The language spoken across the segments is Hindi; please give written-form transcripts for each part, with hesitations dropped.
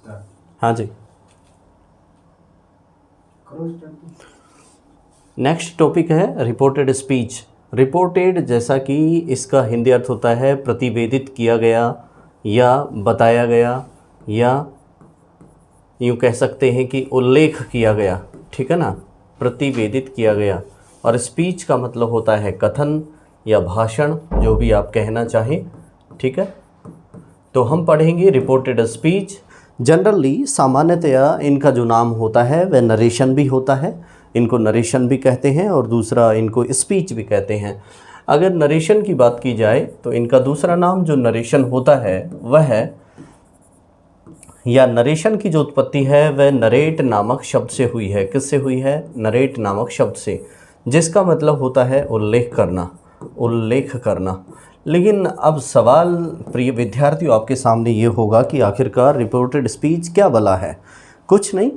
हाँ जी। नेक्स्ट टॉपिक है रिपोर्टेड स्पीच। रिपोर्टेड जैसा कि इसका हिंदी अर्थ होता है प्रतिवेदित किया गया या बताया गया या यूँ कह सकते हैं कि उल्लेख किया गया, ठीक है ना, प्रतिवेदित किया गया। और स्पीच का मतलब होता है कथन या भाषण, जो भी आप कहना चाहें, ठीक है। तो हम पढ़ेंगे रिपोर्टेड स्पीच। जनरली सामान्यतया इनका जो नाम होता है वह नरेशन भी होता है, इनको नरेशन भी कहते हैं और दूसरा इनको स्पीच भी कहते हैं। अगर नरेशन की बात की जाए तो इनका दूसरा नाम जो नरेशन होता है वह है, या नरेशन की जो उत्पत्ति है वह नरेट नामक शब्द से हुई है। किससे हुई है? नरेट नामक शब्द से, जिसका मतलब होता है उल्लेख करना, उल्लेख करना। लेकिन अब सवाल प्रिय विद्यार्थियों आपके सामने ये होगा कि आखिरकार रिपोर्टेड स्पीच क्या भला है? कुछ नहीं,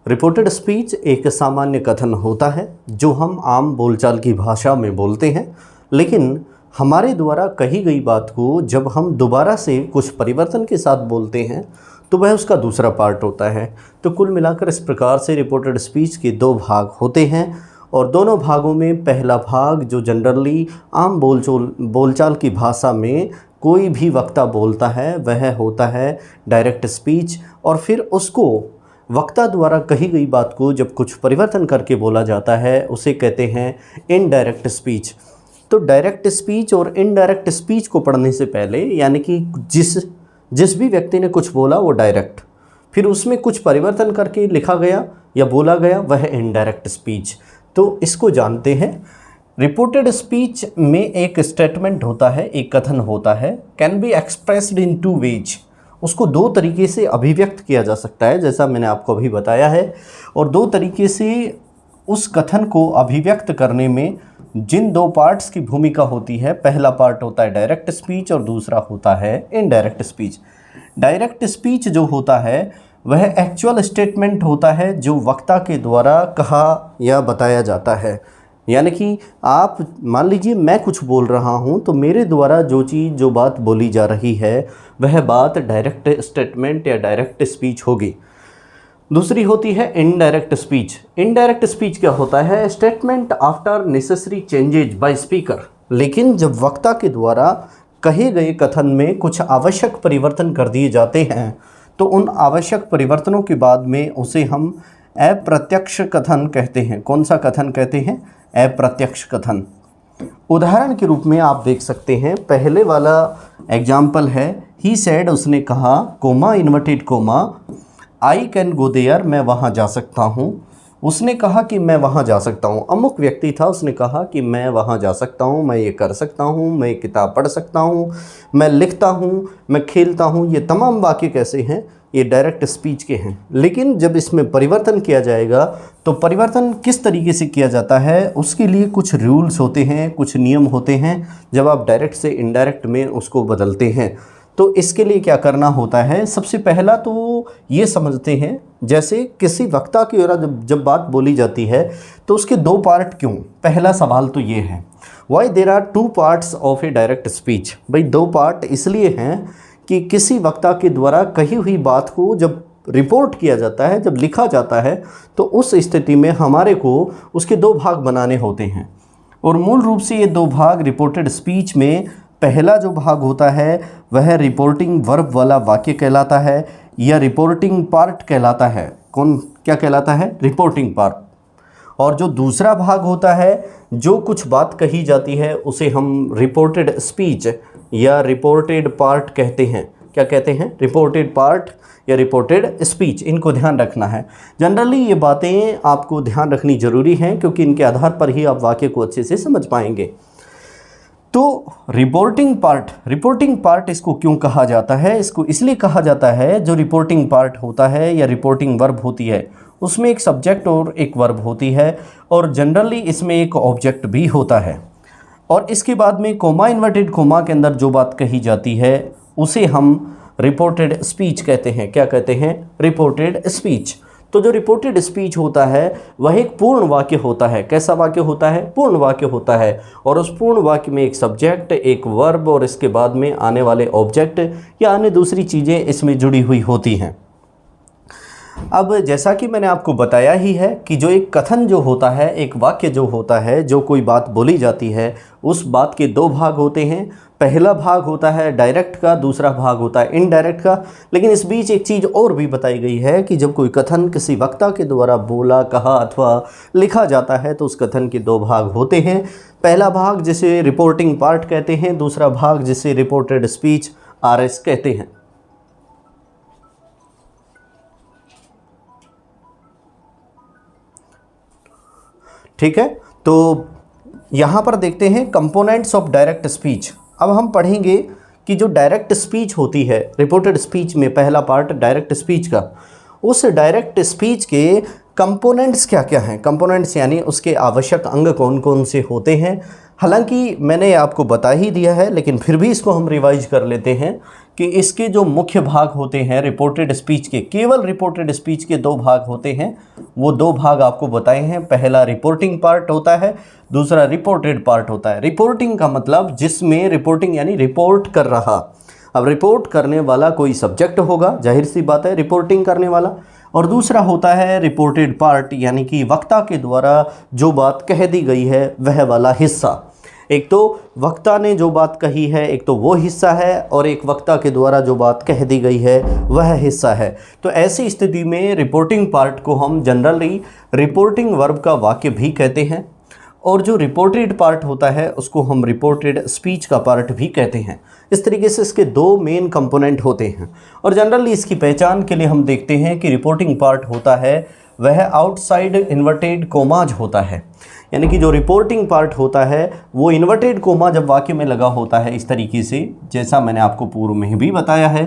रिपोर्टेड स्पीच एक सामान्य कथन होता है जो हम आम बोलचाल की भाषा में बोलते हैं, लेकिन हमारे द्वारा कही गई बात को जब हम दोबारा से कुछ परिवर्तन के साथ बोलते हैं तो वह उसका दूसरा पार्ट होता है। तो कुल मिलाकर इस प्रकार से रिपोर्टेड स्पीच के दो भाग होते हैं और दोनों भागों में पहला भाग जो जनरली आम बोलचाल की भाषा में कोई भी वक्ता बोलता है वह होता है डायरेक्ट स्पीच, और फिर उसको वक्ता द्वारा कही गई बात को जब कुछ परिवर्तन करके बोला जाता है उसे कहते हैं इनडायरेक्ट स्पीच। तो डायरेक्ट स्पीच और इनडायरेक्ट स्पीच को पढ़ने से पहले, यानी कि जिस भी व्यक्ति ने कुछ बोला वो डायरेक्ट, फिर उसमें कुछ परिवर्तन करके लिखा गया या बोला गया वह इनडायरेक्ट स्पीच। तो इसको जानते हैं। रिपोर्टेड स्पीच में एक स्टेटमेंट होता है, एक कथन होता है, can be expressed in two ways. उसको दो तरीके से अभिव्यक्त किया जा सकता है, जैसा मैंने आपको अभी बताया है। और दो तरीके से उस कथन को अभिव्यक्त करने में जिन दो पार्ट्स की भूमिका होती है, पहला पार्ट होता है डायरेक्ट स्पीच और दूसरा होता है इनडायरेक्ट स्पीच। डायरेक्ट स्पीच जो होता है वह एक्चुअल स्टेटमेंट होता है जो वक्ता के द्वारा कहा या बताया जाता है। यानी कि आप मान लीजिए मैं कुछ बोल रहा हूँ तो मेरे द्वारा जो बात बोली जा रही है वह बात डायरेक्ट स्टेटमेंट या डायरेक्ट स्पीच होगी। दूसरी होती है इनडायरेक्ट स्पीच। इनडायरेक्ट स्पीच क्या होता है? Statement after necessary changes by speaker. लेकिन जब वक्ता के द्वारा कहे गए कथन में कुछ आवश्यक परिवर्तन कर दिए जाते हैं तो उन आवश्यक परिवर्तनों के बाद में उसे हम अप्रत्यक्ष कथन कहते हैं। कौन सा कथन कहते हैं? अप्रत्यक्ष कथन। उदाहरण के रूप में आप देख सकते हैं, पहले वाला एग्जाम्पल है ही सेड, उसने कहा, comma inverted comma, I can go there, मैं वहाँ जा सकता हूँ। उसने कहा कि मैं वहाँ जा सकता हूँ। अमुक व्यक्ति था, उसने कहा कि मैं वहाँ जा सकता हूँ, मैं ये कर सकता हूँ, मैं किताब पढ़ सकता हूँ, मैं लिखता हूँ, मैं खेलता हूँ। ये तमाम वाक्य कैसे हैं? ये डायरेक्ट स्पीच के हैं। लेकिन जब इसमें परिवर्तन किया जाएगा तो परिवर्तन किस तरीके से किया जाता है उसके लिए कुछ रूल्स होते हैं, कुछ नियम होते हैं जब आप डायरेक्ट से इनडायरेक्ट में उसको बदलते हैं। तो इसके लिए क्या करना होता है? सबसे पहला तो ये समझते हैं, जैसे किसी वक्ता की ओर जब बात बोली जाती है तो उसके दो पार्ट क्यों? पहला सवाल तो ये है, why there are two parts of a direct speech. भाई दो पार्ट इसलिए हैं कि किसी वक्ता के द्वारा कही हुई बात को जब रिपोर्ट किया जाता है, जब लिखा जाता है, तो उस स्थिति में हमारे को उसके दो भाग बनाने होते हैं। और मूल रूप से ये दो भाग रिपोर्टेड स्पीच में, पहला जो भाग होता है वह रिपोर्टिंग वर्ब वाला वाक्य कहलाता है या रिपोर्टिंग पार्ट कहलाता है। क्या कहलाता है? Reporting part. और जो दूसरा भाग होता है, जो कुछ बात कही जाती है, उसे हम रिपोर्टेड स्पीच या रिपोर्टेड पार्ट कहते हैं। क्या कहते हैं? रिपोर्टेड पार्ट या रिपोर्टेड स्पीच। इनको ध्यान रखना है। जनरली ये बातें आपको ध्यान रखनी ज़रूरी हैं क्योंकि इनके आधार पर ही आप वाक्य को अच्छे से समझ पाएंगे। तो रिपोर्टिंग पार्ट इसको क्यों कहा जाता है? इसको इसलिए कहा जाता है, जो रिपोर्टिंग पार्ट होता है या रिपोर्टिंग वर्ब होती है उसमें एक सब्जेक्ट और एक वर्ब होती है और जनरली इसमें एक ऑब्जेक्ट भी होता है। और इसके बाद में कोमा इन्वर्टेड कोमा के अंदर जो बात कही जाती है उसे हम रिपोर्टेड स्पीच कहते हैं। क्या कहते हैं? Reported speech. तो जो रिपोर्टेड स्पीच होता है वह एक पूर्ण वाक्य होता है। कैसा वाक्य होता है? पूर्ण वाक्य होता है। और उस पूर्ण वाक्य में एक सब्जेक्ट, एक वर्ब और इसके बाद में आने वाले ऑब्जेक्ट या अन्य दूसरी चीज़ें इसमें जुड़ी हुई होती हैं। अब जैसा कि मैंने आपको बताया ही है कि जो एक कथन जो होता है, एक वाक्य जो होता है, जो कोई बात बोली जाती है, उस बात के दो भाग होते हैं। पहला भाग होता है डायरेक्ट का, दूसरा भाग होता है इनडायरेक्ट का। लेकिन इस बीच एक चीज़ और भी बताई गई है कि जब कोई कथन किसी वक्ता के द्वारा बोला, कहा अथवा लिखा जाता है तो उस कथन के दो भाग होते हैं। पहला भाग जिसे रिपोर्टिंग पार्ट कहते हैं, दूसरा भाग जिसे रिपोर्टेड स्पीच RS कहते हैं। ठीक है, तो यहाँ पर देखते हैं कंपोनेंट्स ऑफ डायरेक्ट स्पीच। अब हम पढ़ेंगे कि जो डायरेक्ट स्पीच होती है, रिपोर्टेड स्पीच में पहला पार्ट डायरेक्ट स्पीच का, उस डायरेक्ट स्पीच के कंपोनेंट्स क्या क्या हैं। कंपोनेंट्स यानी उसके आवश्यक अंग कौन कौन से होते हैं। हालांकि मैंने आपको बता ही दिया है, लेकिन फिर भी इसको हम रिवाइज कर लेते हैं कि इसके जो मुख्य भाग होते हैं रिपोर्टेड स्पीच के, केवल रिपोर्टेड स्पीच के दो भाग होते हैं। वो दो भाग आपको बताए हैं, पहला रिपोर्टिंग पार्ट होता है, दूसरा रिपोर्टेड पार्ट होता है। रिपोर्टिंग का मतलब जिसमें रिपोर्टिंग यानी रिपोर्ट कर रहा। अब रिपोर्ट करने वाला कोई सब्जेक्ट होगा, जाहिर सी बात है, रिपोर्टिंग करने वाला। और दूसरा होता है रिपोर्टेड पार्ट, यानी कि वक्ता के द्वारा जो बात कह दी गई है वह वाला हिस्सा। एक तो वक्ता ने जो बात कही है, एक तो वो हिस्सा है, और एक वक्ता के द्वारा जो बात कह दी गई है वह हिस्सा है। तो ऐसी स्थिति में रिपोर्टिंग पार्ट को हम जनरली रिपोर्टिंग वर्ब का वाक्य भी कहते हैं, और जो रिपोर्टेड पार्ट होता है उसको हम रिपोर्टेड स्पीच का पार्ट भी कहते हैं। इस तरीके से इसके दो मेन कंपोनेंट होते हैं, और जनरली इसकी पहचान के लिए हम देखते हैं कि रिपोर्टिंग पार्ट होता है वह आउटसाइड इन्वर्टेड कोमाज होता है। यानी कि जो रिपोर्टिंग पार्ट होता है वो इन्वर्टेड कोमा जब वाक्य में लगा होता है, इस तरीके से जैसा मैंने आपको पूर्व में भी बताया है,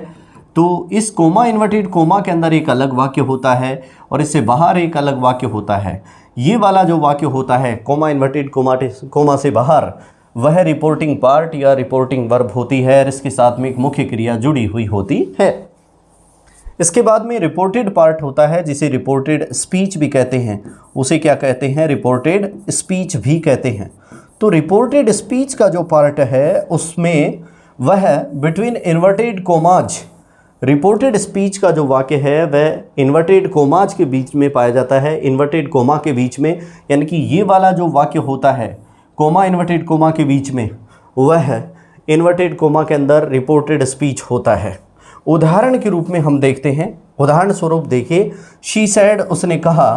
तो इस कोमा इन्वर्टेड कोमा के अंदर एक अलग वाक्य होता है और इससे बाहर एक अलग वाक्य होता है। ये वाला जो वाक्य होता है कोमा इन्वर्टेड कोमा से बाहर, वह रिपोर्टिंग पार्ट या रिपोर्टिंग वर्ब होती है, और इसके साथ में एक मुख्य क्रिया जुड़ी हुई होती है। इसके बाद में रिपोर्टेड पार्ट होता है जिसे रिपोर्टेड स्पीच भी कहते हैं। उसे क्या कहते हैं? रिपोर्टेड स्पीच भी कहते हैं। तो रिपोर्टेड स्पीच का जो पार्ट है उसमें वह between inverted commas, reported speech का जो वाक्य है वह इन्वर्टेड कोमाज के बीच में पाया जाता है, इन्वर्टेड कोमा के बीच में। यानी कि ये वाला जो वाक्य होता है कोमा इन्वर्टेड कोमा के बीच में, वह इन्वर्टेड कोमा के अंदर रिपोर्टेड स्पीच होता है। उदाहरण के रूप में हम देखते हैं, उदाहरण स्वरूप देखिए, शी सेड, उसने कहा,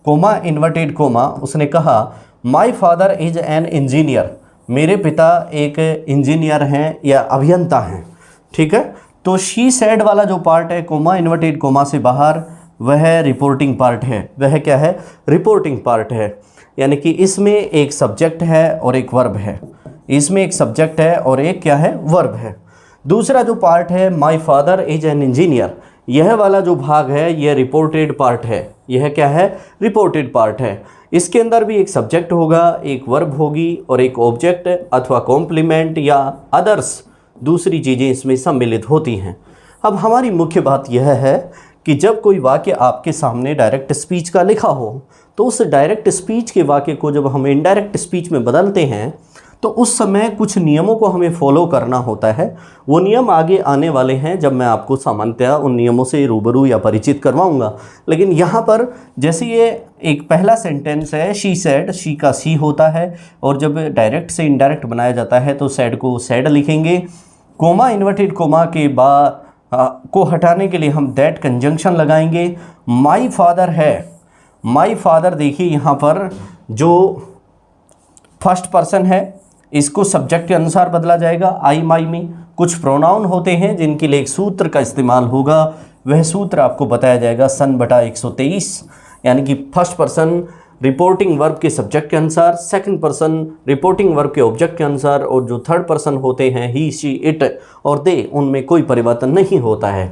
कोमा इन्वर्टेड कोमा, उसने कहा, my father is an engineer, मेरे पिता एक इंजीनियर हैं या अभियंता हैं। ठीक है, तो शी सेड वाला जो पार्ट है कोमा इन्वर्टेड कोमा से बाहर, वह रिपोर्टिंग पार्ट है। वह क्या है? रिपोर्टिंग पार्ट है। यानी कि इसमें एक सब्जेक्ट है और एक वर्ब है, इसमें एक सब्जेक्ट है और एक क्या है? वर्ब है। दूसरा जो पार्ट है my father is an engineer, यह वाला जो भाग है यह रिपोर्टेड पार्ट है। यह क्या है? रिपोर्टेड पार्ट है। इसके अंदर भी एक सब्जेक्ट होगा, एक वर्ब होगी और एक ऑब्जेक्ट अथवा कॉम्प्लीमेंट या अदर्स दूसरी चीज़ें इसमें सम्मिलित होती हैं। अब हमारी मुख्य बात यह है कि जब कोई वाक्य आपके सामने डायरेक्ट स्पीच का लिखा हो, तो उस डायरेक्ट स्पीच के वाक्य को जब हम इनडायरेक्ट स्पीच में बदलते हैं तो उस समय कुछ नियमों को हमें फॉलो करना होता है। वो नियम आगे आने वाले हैं जब मैं आपको सामान्यतः उन नियमों से रूबरू या परिचित करवाऊंगा। लेकिन यहाँ पर जैसे ये एक पहला सेंटेंस है, शी सेड, शी का सी होता है, और जब डायरेक्ट से इनडायरेक्ट बनाया जाता है तो सेड को सेड लिखेंगे। कोमा इन्वर्टेड कोमा के बाद को हटाने के लिए हम दैट कंजंक्शन लगाएंगे। माई फादर है, माई फादर देखिए यहाँ पर जो फर्स्ट पर्सन है इसको सब्जेक्ट के अनुसार बदला जाएगा, आई माई में। कुछ प्रोनाउन होते हैं जिनके लिए एक सूत्र का इस्तेमाल होगा, वह सूत्र आपको बताया जाएगा सन बटा 123। यानी कि फर्स्ट पर्सन रिपोर्टिंग वर्ब के सब्जेक्ट के अनुसार, सेकंड पर्सन रिपोर्टिंग वर्ब के ऑब्जेक्ट के अनुसार, और जो थर्ड पर्सन होते हैं ही, शी, इट और दे, उनमें कोई परिवर्तन नहीं होता है।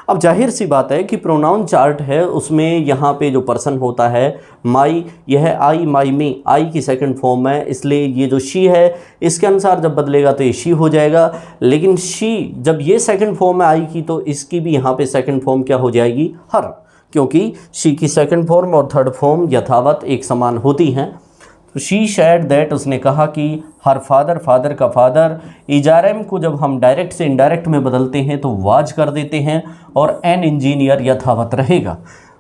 अब जाहिर सी बात है कि प्रोनाउन चार्ट है, उसमें यहाँ पे जो पर्सन होता है माई, यह आई माई में, आई की सेकंड फॉर्म है, इसलिए ये जो शी है इसके अनुसार जब बदलेगा तो ये शी हो जाएगा। लेकिन शी जब ये सेकंड फॉर्म है आई की, तो इसकी भी यहाँ पे सेकंड फॉर्म क्या हो जाएगी? हर, क्योंकि शी की सेकंड फॉर्म और थर्ड फॉर्म यथावत एक समान होती हैं। तो शी शेड दैट, उसने कहा कि हर फादर, फादर का फादर, इजारम को जब हम डायरेक्ट से इनडायरेक्ट में बदलते हैं तो वाज कर देते हैं और एन इंजीनियर यथावत रहेगा।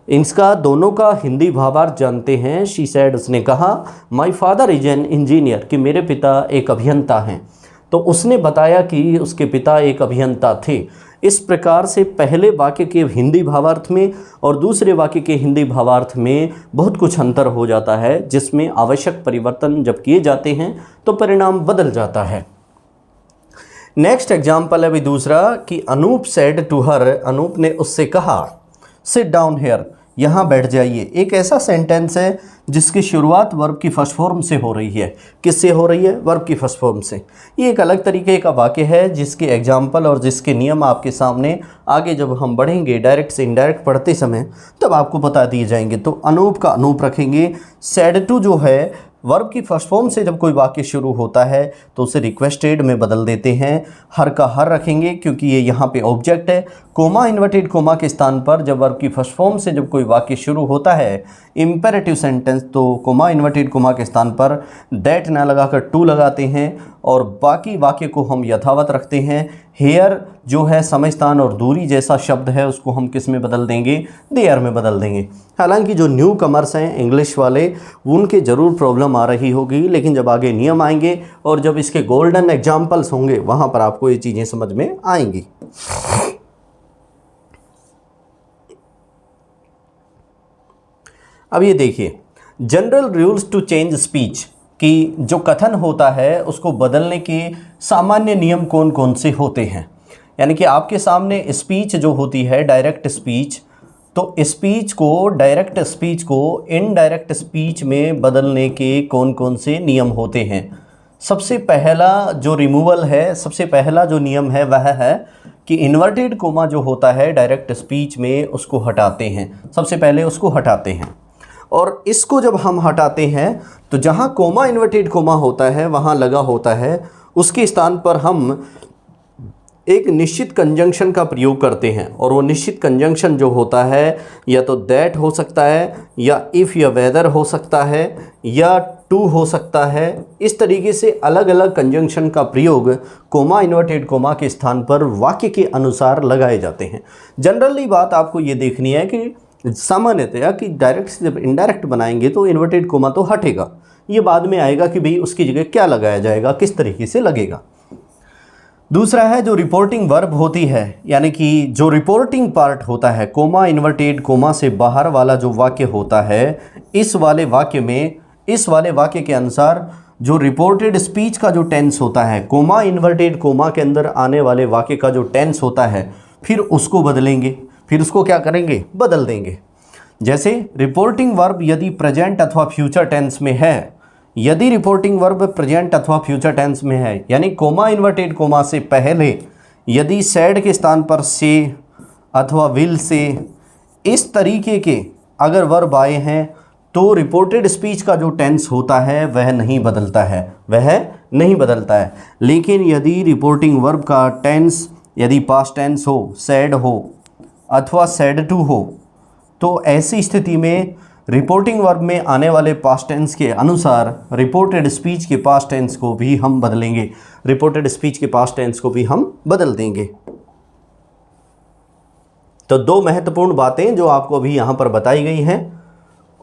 इसका दोनों का हिंदी भावार्थ जानते हैं। शी सैड, उसने कहा, my father is an engineer, कि मेरे पिता एक अभियंता हैं। तो उसने बताया कि उसके पिता एक अभियंता थे। इस प्रकार से पहले वाक्य के हिंदी भावार्थ में और दूसरे वाक्य के हिंदी भावार्थ में बहुत कुछ अंतर हो जाता है, जिसमें आवश्यक परिवर्तन जब किए जाते हैं तो परिणाम बदल जाता है। नेक्स्ट एग्जाम्पल है अभी दूसरा कि Anoop said to her, Anoop ने उससे कहा, सिट डाउन हेयर, यहाँ बैठ जाइए। एक ऐसा सेंटेंस है जिसकी शुरुआत वर्ब की फर्स्ट फॉर्म से हो रही है। किससे हो रही है? वर्ब की फर्स्ट फॉर्म से। ये एक अलग तरीके का वाक्य है जिसके एग्जाम्पल और जिसके नियम आपके सामने आगे जब हम बढ़ेंगे डायरेक्ट से इनडायरेक्ट पढ़ते समय तब आपको बता दिए जाएंगे। तो अनूप का अनूप रखेंगे। सैड टू जो है वर्ब की फर्स्ट फॉर्म से जब कोई वाक्य शुरू होता है तो उसे रिक्वेस्टेड में बदल देते हैं। हर का हर रखेंगे क्योंकि ये यहाँ पे ऑब्जेक्ट है। कोमा इन्वर्टेड कोमा के स्थान पर जब वर्ब की फर्स्ट फॉर्म से जब कोई वाक्य शुरू होता है इम्पेरेटिव सेंटेंस, तो कोमा इन्वर्टेड कोमा के स्थान पर दैट ना लगाकर टू लगाते हैं और बाकी वाक्य को हम यथावत रखते हैं। हेयर जो है समय स्थान और दूरी जैसा शब्द है उसको हम किस में बदल देंगे? देयर में बदल देंगे। हालांकि जो न्यू कमर्स हैं इंग्लिश वाले उनके ज़रूर प्रॉब्लम आ रही होगी, लेकिन जब आगे नियम आएंगे और जब इसके गोल्डन एग्जाम्पल्स होंगे वहाँ पर आपको ये चीज़ें समझ में आएंगी। अब ये देखिए, general rules to change speech, कि जो कथन होता है उसको बदलने के सामान्य नियम कौन कौन से होते हैं। यानी कि आपके सामने स्पीच जो होती है डायरेक्ट स्पीच, तो स्पीच को डायरेक्ट स्पीच को इनडायरेक्ट स्पीच में बदलने के कौन कौन से नियम होते हैं। सबसे पहला जो रिमूवल है, सबसे पहला जो नियम है वह है कि इन्वर्टेड कोमा जो होता है डायरेक्ट स्पीच में उसको हटाते हैं। सबसे पहले उसको हटाते हैं और इसको जब हम हटाते हैं तो जहाँ कोमा इन्वर्टेड कोमा होता है वहाँ लगा होता है उसके स्थान पर हम एक निश्चित कंजंक्शन का प्रयोग करते हैं। और वो निश्चित कंजंक्शन जो होता है या तो दैट हो सकता है या इफ़ या वेदर हो सकता है या टू हो सकता है। इस तरीके से अलग अलग कंजंक्शन का प्रयोग कोमा इन्वर्टेड कोमा के स्थान पर वाक्य के अनुसार लगाए जाते हैं। जनरली बात आपको ये देखनी है कि सामान्यतया कि डायरेक्ट से जब इनडायरेक्ट बनाएंगे तो इन्वर्टेड कोमा तो हटेगा, ये बाद में आएगा कि भाई उसकी जगह क्या लगाया जाएगा, किस तरीके से लगेगा। दूसरा है जो रिपोर्टिंग वर्ब होती है, यानी कि जो रिपोर्टिंग पार्ट होता है कोमा इन्वर्टेड कोमा से बाहर वाला जो वाक्य होता है, इस वाले वाक्य के अनुसार जो रिपोर्टेड स्पीच का जो टेंस होता है, कोमा इन्वर्टेड कोमा के अंदर आने वाले वाक्य का जो टेंस होता है, फिर उसको बदलेंगे। फिर उसको क्या करेंगे? बदल देंगे। जैसे रिपोर्टिंग वर्ब यदि प्रेजेंट अथवा फ्यूचर टेंस में है, यदि रिपोर्टिंग वर्ब प्रेजेंट अथवा फ्यूचर टेंस में है, यानी कोमा इन्वर्टेड कोमा से पहले यदि सैड के स्थान पर से अथवा विल से इस तरीके के अगर वर्ब आए हैं तो रिपोर्टेड स्पीच का जो टेंस होता है वह नहीं बदलता है, लेकिन यदि रिपोर्टिंग वर्ब का टेंस यदि पास्ट टेंस हो, सैड हो अथवा सैड टू हो, तो ऐसी स्थिति में रिपोर्टिंग वर्ब में आने वाले पास्ट टेंस के अनुसार रिपोर्टेड स्पीच के पास्ट टेंस को भी हम बदलेंगे, रिपोर्टेड स्पीच के पास्ट टेंस को भी हम बदल देंगे। तो दो महत्वपूर्ण बातें जो आपको अभी यहाँ पर बताई गई हैं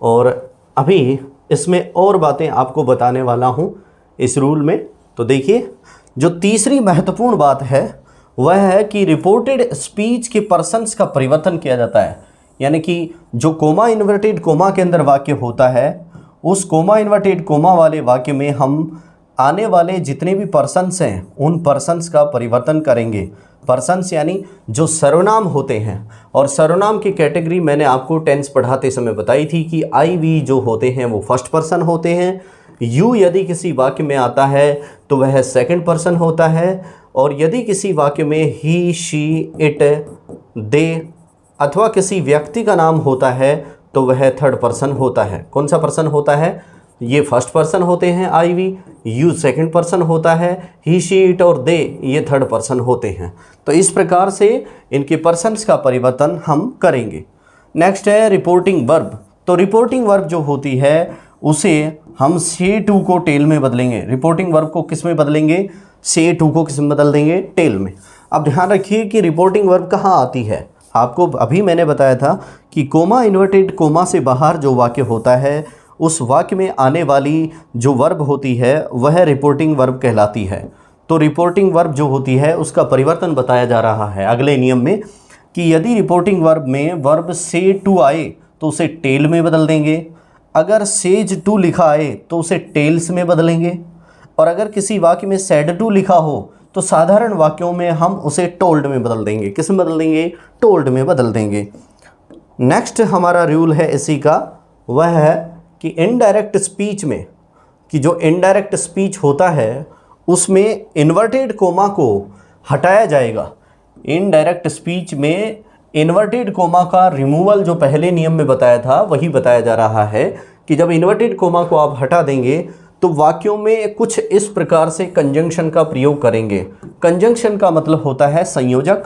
और अभी इसमें और बातें आपको बताने वाला हूँ इस रूल में। तो देखिए, जो तीसरी महत्वपूर्ण बात है वह है कि रिपोर्टेड स्पीच के पर्सन्स का परिवर्तन किया जाता है। यानी कि जो कोमा इन्वर्टेड कोमा के अंदर वाक्य होता है उस कोमा इन्वर्टेड कोमा वाले वाक्य में हम आने वाले जितने भी पर्सन्स हैं उन पर्सन्स का परिवर्तन करेंगे। पर्सन्स यानी जो सर्वनाम होते हैं, और सर्वनाम की कैटेगरी मैंने आपको टेंस पढ़ाते समय बताई थी कि आई वी जो होते हैं वो फर्स्ट पर्सन होते हैं, यू यदि किसी वाक्य में आता है तो वह सेकंड पर्सन होता है, और यदि किसी वाक्य में ही शी इट दे अथवा किसी व्यक्ति का नाम होता है तो वह थर्ड पर्सन होता है। कौन सा पर्सन होता है? ये फर्स्ट पर्सन होते हैं आई वी, यू सेकंड पर्सन होता है, ही शी इट और दे ये थर्ड पर्सन होते हैं। तो इस प्रकार से इनके पर्सन्स का परिवर्तन हम करेंगे। नेक्स्ट है रिपोर्टिंग वर्ब। तो रिपोर्टिंग वर्ब जो होती है उसे हम से टू को टेल में बदलेंगे। रिपोर्टिंग वर्ब को किस में बदलेंगे? से टू को किस में बदल देंगे? टेल में। अब ध्यान रखिए कि रिपोर्टिंग वर्ब कहाँ आती है? आपको अभी मैंने बताया था कि कोमा इन्वर्टेड कोमा से बाहर जो वाक्य होता है उस वाक्य में आने वाली जो वर्ब होती है वह रिपोर्टिंग वर्ब कहलाती है। तो रिपोर्टिंग वर्ब जो होती है उसका परिवर्तन बताया जा रहा है अगले नियम में कि यदि रिपोर्टिंग वर्ब में वर्ब से टू आए तो उसे टेल में बदल देंगे, अगर सेज टू लिखा आए तो उसे टेल्स में बदलेंगे, और अगर किसी वाक्य में सैड टू लिखा हो तो साधारण वाक्यों में हम उसे टोल्ड में बदल देंगे। किस में बदल देंगे? टोल्ड में बदल देंगे। नेक्स्ट हमारा रूल है इसी का, वह है कि इनडायरेक्ट स्पीच में, कि जो इनडायरेक्ट स्पीच होता है उसमें इन्वर्टेड कोमा को हटाया जाएगा। इनडायरेक्ट स्पीच में इन्वर्टेड कोमा का रिमूवल जो पहले नियम में बताया था वही बताया जा रहा है कि जब इन्वर्टेड कोमा को आप हटा देंगे तो वाक्यों में कुछ इस प्रकार से कंजंक्शन का प्रयोग करेंगे। कंजंक्शन का मतलब होता है संयोजक।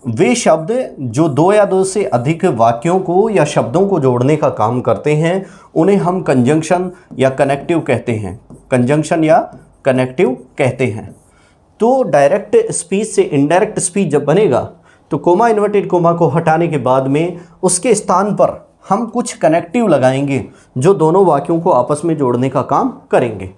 वे शब्द जो दो या दो से अधिक वाक्यों को या शब्दों को जोड़ने का काम करते हैं उन्हें हम कंजंक्शन या कनेक्टिव कहते हैं। कंजंक्शन या कनेक्टिव कहते हैं। तो डायरेक्ट स्पीच से इनडायरेक्ट स्पीच जब बनेगा तो कोमा इन्वर्टेड कोमा को हटाने के बाद में उसके स्थान पर हम कुछ कनेक्टिव लगाएंगे जो दोनों वाक्यों को आपस में जोड़ने का काम करेंगे।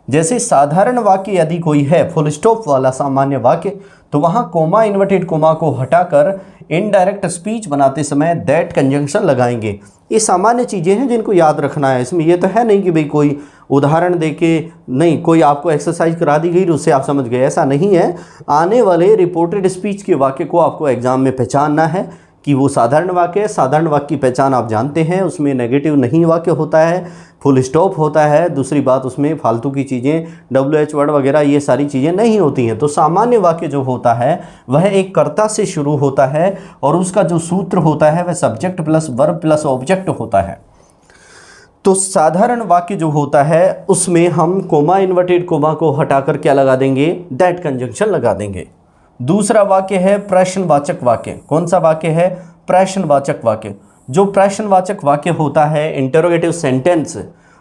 जैसे साधारण वाक्य यदि कोई है, फुल स्टॉप वाला सामान्य वाक्य, तो वहाँ कोमा इन्वर्टेड कोमा को हटाकर इनडायरेक्ट स्पीच बनाते समय दैट कंजंक्शन लगाएंगे। ये सामान्य चीज़ें हैं जिनको याद रखना है। इसमें ये तो है नहीं कि भाई कोई उदाहरण देके नहीं, कोई आपको एक्सरसाइज करा दी गई उससे आप समझ गए, ऐसा नहीं है। आने वाले रिपोर्टेड स्पीच के वाक्य को आपको एग्जाम में पहचानना है कि वो साधारण वाक्य है। साधारण वाक्य की पहचान आप जानते हैं, उसमें नेगेटिव नहीं वाक्य होता है, फुल स्टॉप होता है। दूसरी बात, उसमें फालतू की चीज़ें WH वर्ड वगैरह ये सारी चीज़ें नहीं होती हैं। तो सामान्य वाक्य जो होता है वह एक कर्ता से शुरू होता है और उसका जो सूत्र होता है वह subject plus verb plus object होता है। तो साधारण वाक्य जो होता है उसमें हम कोमा इन्वर्टेड कोमा को हटाकर क्या लगा देंगे? दैट कंजंक्शन लगा देंगे। दूसरा वाक्य है प्रश्नवाचक वाक्य। कौन सा वाक्य है? प्रश्नवाचक वाक्य। जो प्रश्नवाचक वाक्य होता है, इंटरोगेटिव सेंटेंस,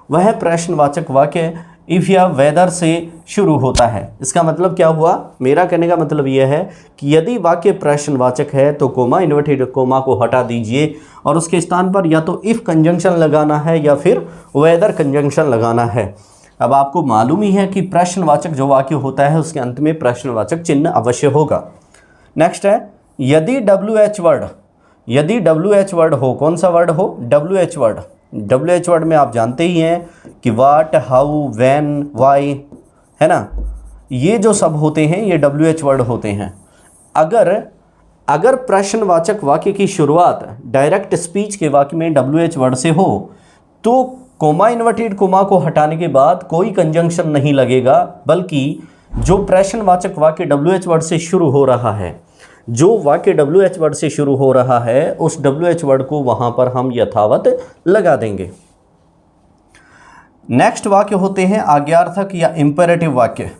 वह प्रश्नवाचक वाक्य इफ़ या वेदर से शुरू होता है। इसका मतलब क्या हुआ? मेरा कहने का मतलब यह है कि यदि वाक्य प्रश्नवाचक है तो कोमा इन्वर्टेड कोमा को हटा दीजिए और उसके स्थान पर या तो इफ़ कंजंक्शन लगाना है या फिर वेदर कंजंक्शन लगाना है। अब आपको मालूम ही है कि प्रश्नवाचक जो वाक्य होता है उसके अंत में प्रश्नवाचक चिन्ह अवश्य होगा। नेक्स्ट है यदि WH वर्ड हो। कौन सा वर्ड हो? WH word. WH वर्ड में आप जानते ही हैं कि वाट, हाउ, व्हेन, वाई, है ना, ये जो सब होते हैं ये WH वर्ड होते हैं। अगर प्रश्नवाचक वाक्य की शुरुआत डायरेक्ट स्पीच के वाक्य में WH वर्ड से हो तो कोमा इन्वर्टेड कोमा को हटाने के बाद कोई कंजंक्शन नहीं लगेगा, बल्कि जो प्रश्नवाचक वाक्य WH वर्ड से शुरू हो रहा है, जो वाक्य WH वर्ड से शुरू हो रहा है उस WH वर्ड को वहां पर हम यथावत लगा देंगे। नेक्स्ट वाक्य होते हैं आज्ञार्थक या इंपेरेटिव वाक्य।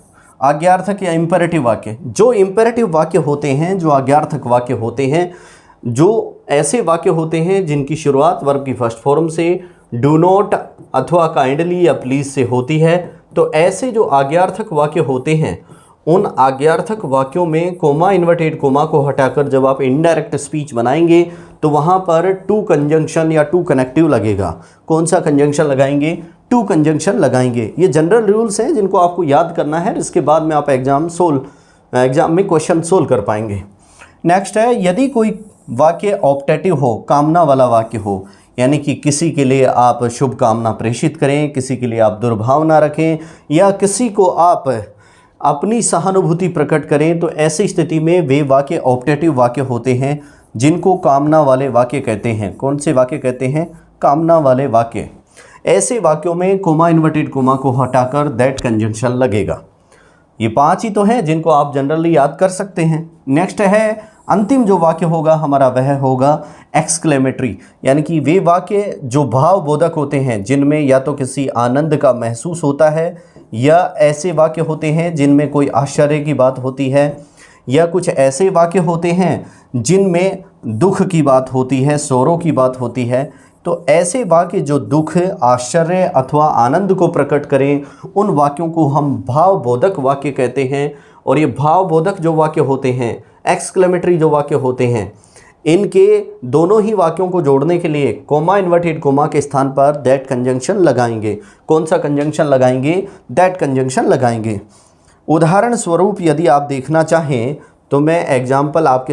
आज्ञार्थक या इंपेरेटिव वाक्य, जो इंपेरेटिव वाक्य होते हैं, जो आज्ञार्थक वाक्य होते हैं, जो ऐसे वाक्य होते हैं जिनकी शुरुआत वर्ब की फर्स्ट फॉर्म से डू नॉट अथवा काइंडली या प्लीज से होती है। तो ऐसे जो आज्ञार्थक वाक्य होते हैं उन आज्ञार्थक वाक्यों में कोमा इन्वर्टेड कोमा को हटाकर जब आप इनडायरेक्ट स्पीच बनाएंगे तो वहाँ पर टू कंजंक्शन या टू कनेक्टिव लगेगा। कौन सा कंजंक्शन लगाएंगे? टू कंजंक्शन लगाएंगे। ये जनरल रूल्स हैं जिनको आपको याद करना है, इसके बाद में आप एग्जाम में क्वेश्चन सोल्व कर पाएंगे। नेक्स्ट है यदि कोई वाक्य ऑप्टेटिव हो, कामना वाला वाक्य हो, यानी कि किसी के लिए आप शुभ कामना प्रेषित करें, किसी के लिए आप दुर्भावना रखें या किसी को आप अपनी सहानुभूति प्रकट करें, तो ऐसी स्थिति में वे वाक्य ऑप्टेटिव वाक्य होते हैं जिनको कामना वाले वाक्य कहते हैं। कौन से वाक्य कहते हैं? कामना वाले वाक्य। ऐसे वाक्यों में कोमा इन्वर्टेड कोमा को हटाकर दैट कंजंक्शन लगेगा। ये 5 ही तो हैं जिनको आप जनरली याद कर सकते हैं। नेक्स्ट है अंतिम जो वाक्य होगा हमारा वह होगा एक्सक्लेमेटरी, यानी कि वे वाक्य जो भावबोधक होते हैं, जिनमें या तो किसी आनंद का महसूस होता है या ऐसे वाक्य होते हैं जिनमें कोई आश्चर्य की बात होती है या कुछ ऐसे वाक्य होते हैं जिनमें दुख की बात होती है, सौरों की बात होती है। तो ऐसे वाक्य जो दुख, आश्चर्य अथवा आनंद को प्रकट करें उन वाक्यों को हम भावबोधक वाक्य कहते हैं। और ये भावबोधक जो वाक्य होते हैं एक्सक्लेमेटरी जो वाक्य होते हैं, इनके दोनों ही वाक्यों को जोड़ने के लिए कोमा, इन्वर्टेड कोमा के स्थान पर दैट कंजंक्शन लगाएंगे। कौन सा कंजंक्शन लगाएंगे? दैट कंजंक्शन लगाएंगे। उदाहरण स्वरूप यदि आप देखना चाहें तो मैं एग्जाम्पल आपके